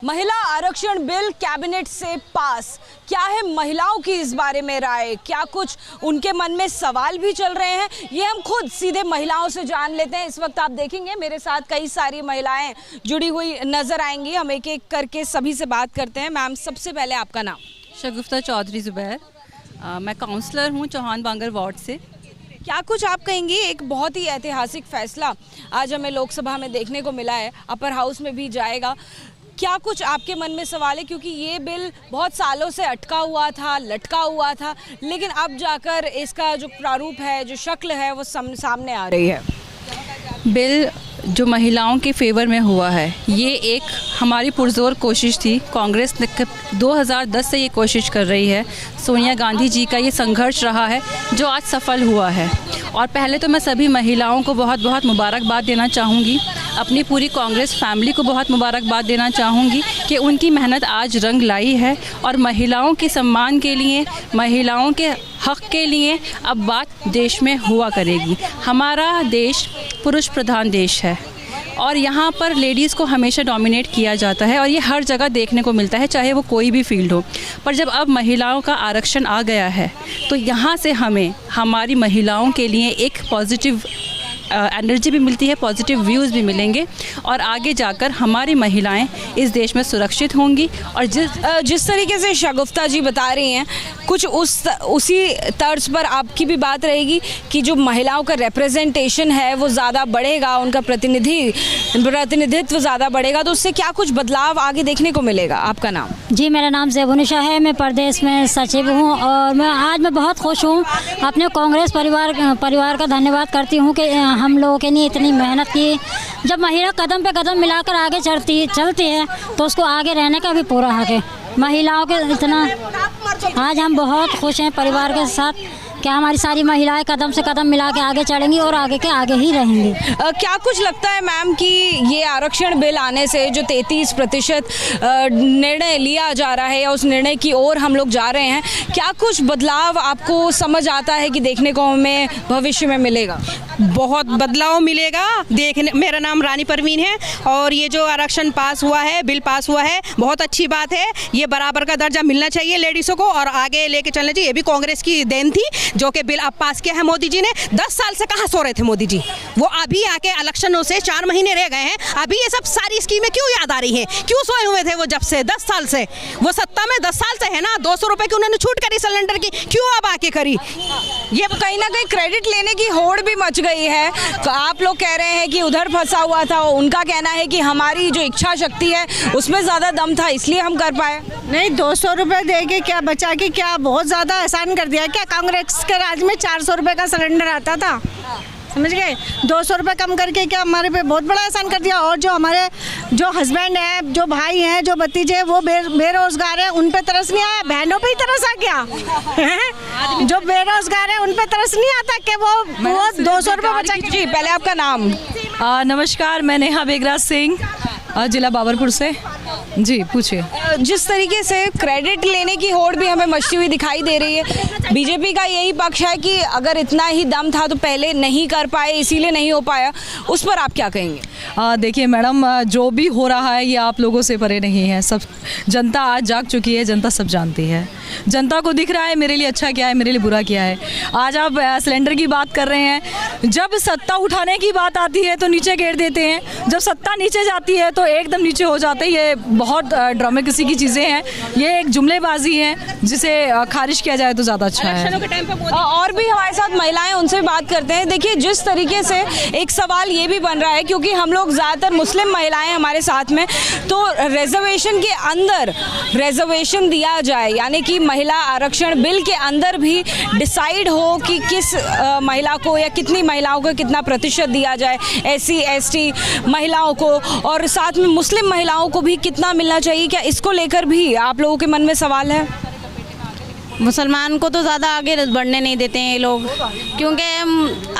महिला आरक्षण bill cabinet से पास, क्या है महिलाओं की इस बारे में राय, क्या कुछ उनके मन में सवाल भी चल रहे हैं, ये हम खुद सीधे महिलाओं से जान लेते हैं। इस वक्त आप देखेंगे मेरे साथ कई सारी महिलाएं जुड़ी हुई नजर आएंगी। हम एक एक करके सभी से बात करते हैं। मैम, सबसे पहले आपका नाम? शगुफ्ता चौधरी ज़ुबैर। मैं काउंसलर हूँ चौहान बांगर वार्ड से। क्या कुछ आप कहेंगी, एक बहुत ही ऐतिहासिक फैसला आज हमें लोकसभा में देखने को मिला है, अपर हाउस में भी जाएगा, क्या कुछ आपके मन में सवाल है? क्योंकि ये बिल बहुत सालों से अटका हुआ था, लटका हुआ था, लेकिन अब जाकर इसका जो प्रारूप है, जो शक्ल है, वो सामने आ रही है। बिल जो महिलाओं के फेवर में हुआ है, ये एक हमारी पुरजोर कोशिश थी। कांग्रेस ने 2010 से ये कोशिश कर रही है। सोनिया गांधी जी का ये संघर्ष रहा है जो आज सफल हुआ है। और पहले तो मैं सभी महिलाओं को बहुत बहुत मुबारकबाद देना चाहूँगी। अपनी पूरी कांग्रेस फैमिली को बहुत मुबारकबाद देना चाहूँगी कि उनकी मेहनत आज रंग लाई है और महिलाओं के सम्मान के लिए, महिलाओं के हक़ के लिए अब बात देश में हुआ करेगी। हमारा देश पुरुष प्रधान देश है और यहाँ पर लेडीज़ को हमेशा डोमिनेट किया जाता है और ये हर जगह देखने को मिलता है, चाहे वो कोई भी फील्ड हो। पर जब अब महिलाओं का आरक्षण आ गया है तो यहाँ से हमें हमारी महिलाओं के लिए एक पॉजिटिव एनर्जी भी मिलती है, पॉजिटिव व्यूज़ भी मिलेंगे और आगे जाकर हमारी महिलाएं इस देश में सुरक्षित होंगी। और जिस तरीके से शगुफ्ता जी बता रही हैं, कुछ उसी तर्ज पर आपकी भी बात रहेगी कि जो महिलाओं का रिप्रेजेंटेशन है वो ज़्यादा बढ़ेगा, उनका प्रतिनिधित्व ज़्यादा बढ़ेगा, तो उससे क्या कुछ बदलाव आगे देखने को मिलेगा? आपका नाम? जी, मेरा नाम ज़ैबुनिशा है। मैं प्रदेश में सचिव हूँ और मैं बहुत खुश हूँ। अपने कांग्रेस परिवार का धन्यवाद करती हूँ कि हम लोगों के लिए इतनी मेहनत की। जब महिला कदम पे कदम मिलाकर आगे चलती है तो उसको आगे रहने का भी पूरा हक है। महिलाओं के इतना आज हम बहुत खुश हैं परिवार के साथ कि हमारी सारी महिलाएं कदम से कदम मिला के आगे चलेंगी और आगे के आगे ही रहेंगी। क्या कुछ लगता है मैम कि ये आरक्षण बिल आने से जो 33% निर्णय लिया जा रहा है या उस निर्णय की ओर हम लोग जा रहे हैं, क्या कुछ बदलाव आपको समझ आता है कि देखने को हमें भविष्य में मिलेगा? बहुत बदलाव मिलेगा देखने। मेरा नाम रानी परवीन है और ये जो आरक्षण पास हुआ है, बिल पास हुआ है, बहुत अच्छी बात है। ये बराबर का दर्जा मिलना चाहिए लेडीज़ों को और आगे लेके चलना चाहिए। ये भी कांग्रेस की देन थी जो कि बिल अब पास किया है मोदी जी ने। 10 साल से कहाँ सो रहे थे मोदी जी? वो अभी आके इलेक्शनों से 4 महीने रह गए हैं, अभी ये सब सारी स्कीमें क्यों याद आ रही हैं? क्यों सोए हुए थे वो जब से 10 साल से? वो सत्ता में 10 साल से है ना। 200 रुपये की उन्होंने छूट करी सिलेंडर की, क्यों अब आके करी? ये कहीं ना कहीं क्रेडिट लेने की होड़ भी मच गई है। तो आप लोग कह रहे हैं कि उधर फंसा हुआ था, उनका कहना है कि हमारी जो इच्छा शक्ति है उसमें ज़्यादा दम था, इसलिए हम कर पाए। नहीं, 200 रुपये दे के क्या बचा के क्या बहुत ज़्यादा आसान कर दिया क्या? कांग्रेस के राज में 400 रुपये का सिलेंडर आता था, समझ गए? 200 रुपये कम करके क्या हमारे पे बहुत बड़ा आसान कर दिया। और जो हमारे जो हस्बैंड हैं, जो भाई हैं, जो भतीजे हैं, वो बेरोजगार हैं, उन पे तरस नहीं आया? बहनों पे ही तरस आ गया? जो बेरोजगार हैं उन पे तरस नहीं आता कि वो 200 रुपये बचा के? जी, पहले आपका नाम? नमस्कार, मैं नेहा बेगराज सिंह, जिला बाबरपुर से। जी, पूछिए। जिस तरीके से क्रेडिट लेने की होड़ भी हमें मचती हुई दिखाई दे रही है, बीजेपी का यही पक्ष है कि अगर इतना ही दम था तो पहले नहीं कर पाए, इसीलिए नहीं हो पाया, उस पर आप क्या कहेंगे? देखिए मैडम, जो भी हो रहा है ये आप लोगों से परे नहीं है। सब जनता आज जाग चुकी है, जनता सब जानती है। जनता को दिख रहा है मेरे लिए अच्छा क्या है, मेरे लिए बुरा क्या है। आज आप सिलेंडर की बात कर रहे हैं, जब सत्ता उठाने की बात आती है तो नीचे गिर देते हैं, जब सत्ता नीचे जाती है तो एकदम नीचे हो जाते हैं। ये बहुत ड्रामेकिसी की चीज़ें हैं, ये एक जुमलेबाजी है जिसे खारिज किया जाए तो ज़्यादा अच्छा है। और भी हमारे साथ महिलाएं, उनसे बात करते हैं। देखिए, जिस तरीके से एक सवाल ये भी बन रहा है, क्योंकि हम लोग ज़्यादातर मुस्लिम महिलाएं हमारे साथ में, तो रिजर्वेशन के अंदर रिजर्वेशन दिया जाए, यानी कि महिला आरक्षण बिल के अंदर भी डिसाइड हो कि किस महिला को या कितनी महिलाओं को कितना प्रतिशत दिया जाए, SC ST महिलाओं को, और साथ में मुस्लिम महिलाओं को भी कितना मिलना चाहिए। क्या इसको लेकर भी आप लोगों के मन में सवाल है? मुसलमान को तो ज़्यादा आगे बढ़ने नहीं देते हैं ये लोग, क्योंकि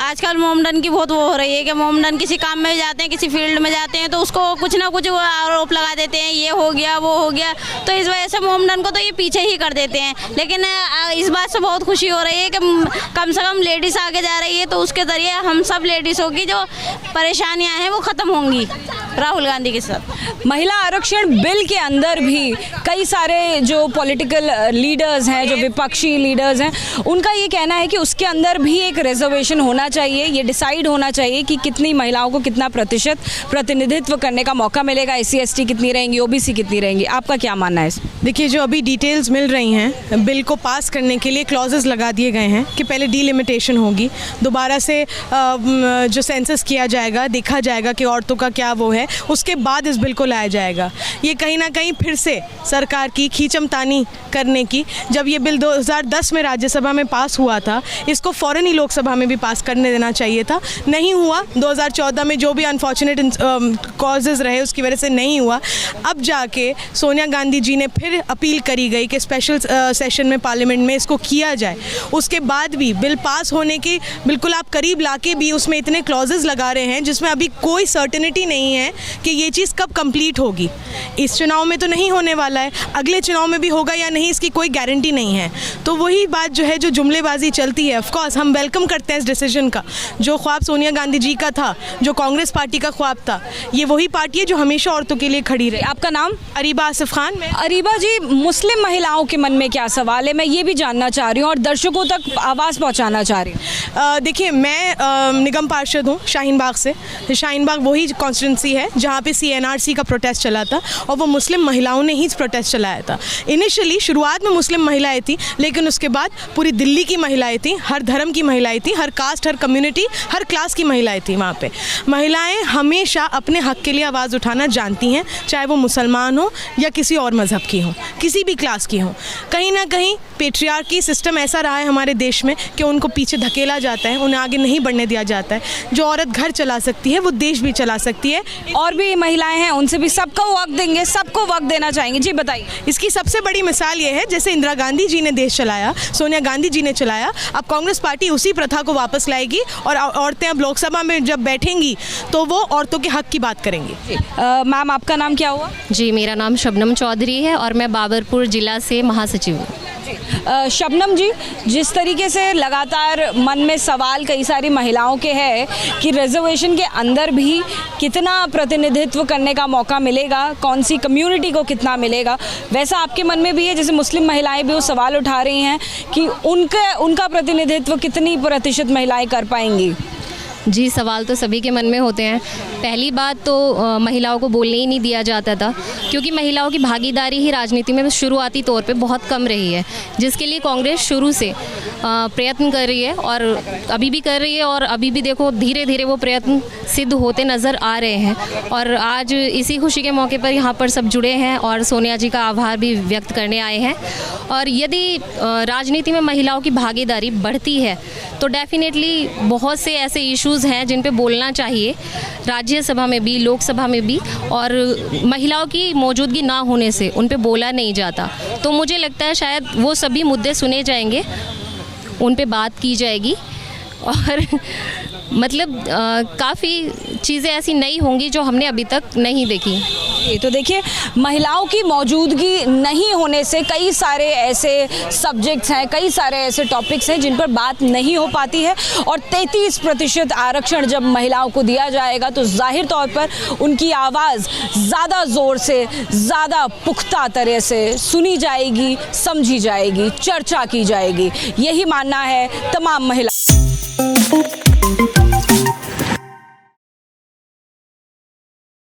आजकल मोमडन की बहुत वो हो रही है कि मोमडन किसी काम में जाते हैं, किसी फील्ड में जाते हैं तो उसको कुछ ना कुछ आरोप लगा देते हैं, ये हो गया वो हो गया, तो इस वजह से मोमडन को तो ये पीछे ही कर देते हैं। लेकिन इस बात से बहुत खुशी हो रही है कि कम से कम लेडीज़ आगे जा रही है, तो उसके ज़रिए हम सब लेडीज़ों की जो परेशानियाँ हैं वो ख़त्म होंगी। राहुल गांधी के साथ। महिला आरक्षण बिल के अंदर भी कई सारे जो पॉलिटिकल लीडर्स हैं, जो विपक्षी लीडर्स हैं, उनका ये कहना है कि उसके अंदर भी एक रिजर्वेशन होना चाहिए। ये डिसाइड होना चाहिए कि कितनी महिलाओं को कितना प्रतिशत प्रतिनिधित्व करने का मौका मिलेगा, SC ST कितनी रहेंगी, OBC कितनी रहेंगी। आपका क्या मानना है इसमें? देखिए, जो अभी डिटेल्स मिल रही हैं, बिल को पास करने के लिए क्लॉजेस लगा दिए गए हैं कि पहले डिलिमिटेशन होगी, दोबारा से जो सेंसस किया जाएगा, देखा जाएगा कि औरतों का क्या वो है, उसके बाद इस बिल को लाया जाएगा। ये कहीं ना कहीं फिर से सरकार की खींचमतानी करने की, जब ये बिल 2010 में राज्यसभा में पास हुआ था, इसको फ़ौरन ही लोकसभा में भी पास करने देना चाहिए था, नहीं हुआ। 2014 में जो भी अनफॉर्चुनेट कॉजेज़ रहे उसकी वजह से नहीं हुआ। अब जाके सोनिया गांधी जी ने फिर अपील करी गई कि स्पेशल सेशन में पार्लियामेंट में इसको किया जाए। उसके बाद भी बिल पास होने की बिल्कुल आप करीब लाके भी उसमें इतने क्लॉजेज़ लगा रहे हैं जिसमें अभी कोई सर्टेनिटी नहीं है कि ये चीज़ कब कंप्लीट होगी। इस चुनाव में तो नहीं होने वाला है, अगले चुनाव में भी होगा या नहीं इसकी कोई गारंटी नहीं है। तो वही बात जो है, जो जुमलेबाजी चलती है, ऑफ कोर्स हम वेलकम करते हैं इस डिसीजन का। जो ख्वाब सोनिया गांधी जी का था, जो कांग्रेस पार्टी का ख्वाब था, ये वही पार्टी है जो हमेशा औरतों के लिए खड़ी रही। आपका नाम? अरीबा आसिफ खान। मैं अरीबा जी, मुस्लिम महिलाओं के मन में क्या सवाल है, मैं ये भी जानना चाह रही हूँ और दर्शकों तक आवाज़ पहुँचाना चाह रही हूँ। देखिए, मैं निगम पार्षद हूँ शाहीन बाग से। शाहीन बाग वही कॉन्स्टिट्यूंसी है जहाँ पे CNRC का प्रोटेस्ट चला था और वो मुस्लिम महिलाओं ने ही प्रोटेस्ट चलाया था। इनिशियली शुरुआत में मुस्लिम महिलाएं थी, लेकिन उसके बाद पूरी दिल्ली की महिलाएं थी, हर धर्म की महिलाएं थी, हर कास्ट, हर कम्युनिटी, हर क्लास की महिलाएं थी वहाँ पे। महिलाएं हमेशा अपने हक के लिए आवाज़ उठाना जानती हैं, चाहे वो मुसलमान हो या किसी और मज़हब की हो, किसी भी क्लास की हो। कहीं ना कहीं पेट्रियार्की सिस्टम ऐसा रहा है हमारे देश में कि उनको पीछे धकेला जाता है, उन्हें आगे नहीं बढ़ने दिया जाता है। जो औरत घर चला सकती है वो देश भी चला सकती है। और भी महिलाएं हैं, उनसे भी सबको वक्त देंगे, सबको वक्त देना चाहेंगे। जी बताइए। इसकी सबसे बड़ी मिसाल ये है, जैसे इंदिरा गांधी जी ने देश चलाया, सोनिया गांधी जी ने चलाया, अब कांग्रेस पार्टी उसी प्रथा को वापस लाएगी और औरतें अब लोकसभा में जब बैठेंगी तो वो औरतों के हक की बात करेंगी। मैम, आपका नाम क्या हुआ? जी, मेरा नाम शबनम चौधरी है और मैं बाबरपुर ज़िला से महासचिव हूँ। शबनम जी, जिस तरीके से लगातार मन में सवाल कई सारी महिलाओं के हैं कि रिजर्वेशन के अंदर भी कितना प्रतिनिधित्व करने का मौका मिलेगा, कौन सी कम्युनिटी को कितना मिलेगा, वैसा आपके मन में भी है? जैसे मुस्लिम महिलाएं भी वो सवाल उठा रही हैं कि उनका प्रतिनिधित्व कितनी प्रतिशत महिलाएं कर पाएंगी। जी, सवाल तो सभी के मन में होते हैं। पहली बात तो महिलाओं को बोलने ही नहीं दिया जाता था, क्योंकि महिलाओं की भागीदारी ही राजनीति में शुरुआती तौर पे बहुत कम रही है, जिसके लिए कांग्रेस शुरू से प्रयत्न कर रही है और अभी भी कर रही है। और अभी भी देखो, धीरे धीरे वो प्रयत्न सिद्ध होते नज़र आ रहे हैं। और आज इसी खुशी के मौके पर यहाँ पर सब जुड़े हैं और सोनिया जी का आभार भी व्यक्त करने आए हैं। और यदि राजनीति में महिलाओं की भागीदारी बढ़ती है तो डेफिनेटली बहुत से ऐसे इश्यूज़ हैं जिन पे बोलना चाहिए, राज्यसभा में भी, लोकसभा में भी, और महिलाओं की मौजूदगी ना होने से उन पे बोला नहीं जाता। तो मुझे लगता है शायद वो सभी मुद्दे सुने जाएंगे, उन पे बात की जाएगी और मतलब काफ़ी चीज़ें ऐसी नई होंगी जो हमने अभी तक नहीं देखी। तो देखिए, महिलाओं की मौजूदगी नहीं होने से कई सारे ऐसे सब्जेक्ट्स हैं, कई सारे ऐसे टॉपिक्स हैं जिन पर बात नहीं हो पाती है। और 33% आरक्षण जब महिलाओं को दिया जाएगा तो जाहिर तौर पर उनकी आवाज़ ज़्यादा ज़ोर से, ज़्यादा पुख्ता तरह से सुनी जाएगी, समझी जाएगी, चर्चा की जाएगी। यही मानना है तमाम महिला।